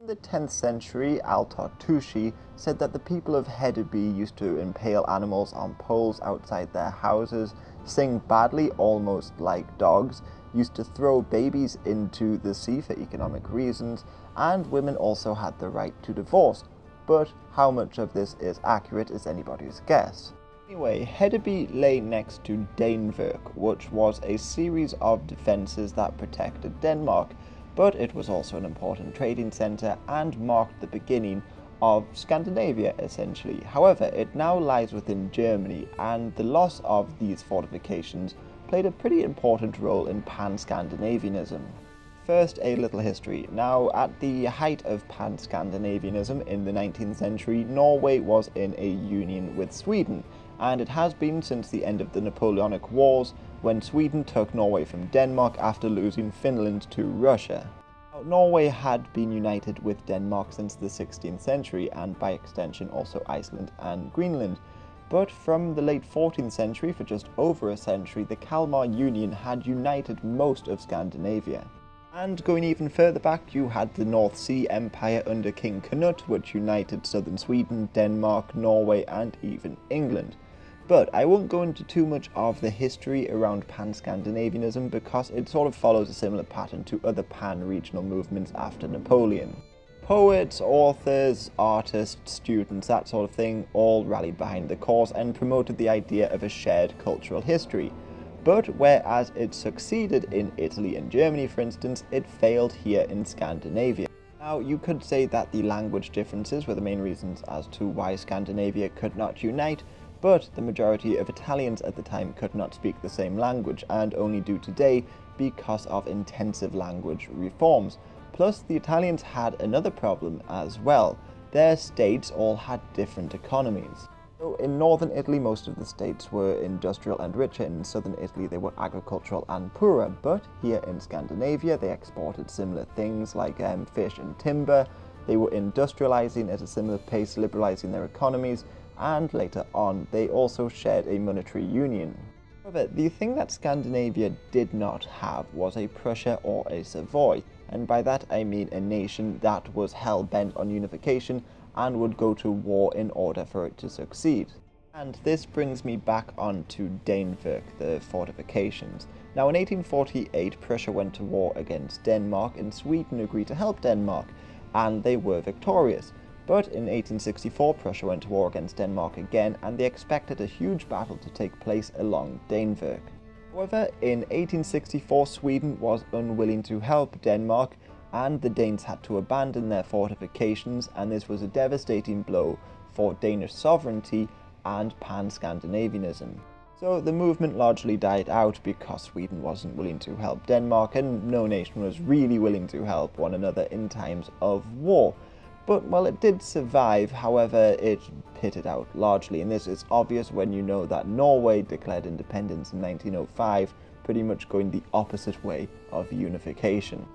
In the 10th century, Al-Tartushi said that the people of Hedeby used to impale animals on poles outside their houses, sing badly, almost like dogs, used to throw babies into the sea for economic reasons, and women also had the right to divorce. But how much of this is accurate is anybody's guess. Anyway, Hedeby lay next to Danevik, which was a series of defences that protected Denmark, but it was also an important trading centre and marked the beginning of Scandinavia, essentially. However, it now lies within Germany, and the loss of these fortifications played a pretty important role in Pan-Scandinavianism. First, a little history. Now, at the height of Pan-Scandinavianism in the 19th century, Norway was in a union with Sweden, and it has been since the end of the Napoleonic Wars, when Sweden took Norway from Denmark after losing Finland to Russia. Now, Norway had been united with Denmark since the 16th century, and by extension also Iceland and Greenland. But from the late 14th century, for just over a century, the Kalmar Union had united most of Scandinavia. And going even further back, you had the North Sea Empire under King Canute, which united southern Sweden, Denmark, Norway, and even England. But I won't go into too much of the history around Pan-Scandinavianism because it sort of follows a similar pattern to other pan-regional movements after Napoleon. Poets, authors, artists, students, that sort of thing, all rallied behind the cause and promoted the idea of a shared cultural history. But whereas it succeeded in Italy and Germany, for instance, it failed here in Scandinavia. Now, you could say that the language differences were the main reasons as to why Scandinavia could not unite, but the majority of Italians at the time could not speak the same language, and only do today because of intensive language reforms. Plus, the Italians had another problem as well. Their states all had different economies. So in northern Italy, most of the states were industrial and richer. In southern Italy, they were agricultural and poorer. But here in Scandinavia, they exported similar things like fish and timber. They were industrializing at a similar pace, liberalizing their economies, and later on, they also shared a monetary union. However, the thing that Scandinavia did not have was a Prussia or a Savoy, and by that I mean a nation that was hell-bent on unification and would go to war in order for it to succeed. And this brings me back onto Danevik, the fortifications. Now, in 1848, Prussia went to war against Denmark, and Sweden agreed to help Denmark, and they were victorious. But in 1864, Prussia went to war against Denmark again, and they expected a huge battle to take place along Danevik. However, in 1864, Sweden was unwilling to help Denmark, and the Danes had to abandon their fortifications, and this was a devastating blow for Danish sovereignty and Pan-Scandinavianism. So the movement largely died out because Sweden wasn't willing to help Denmark, and no nation was really willing to help one another in times of war. But, well, it did survive, however, it pitted out largely, and this is obvious when you know that Norway declared independence in 1905, pretty much going the opposite way of unification.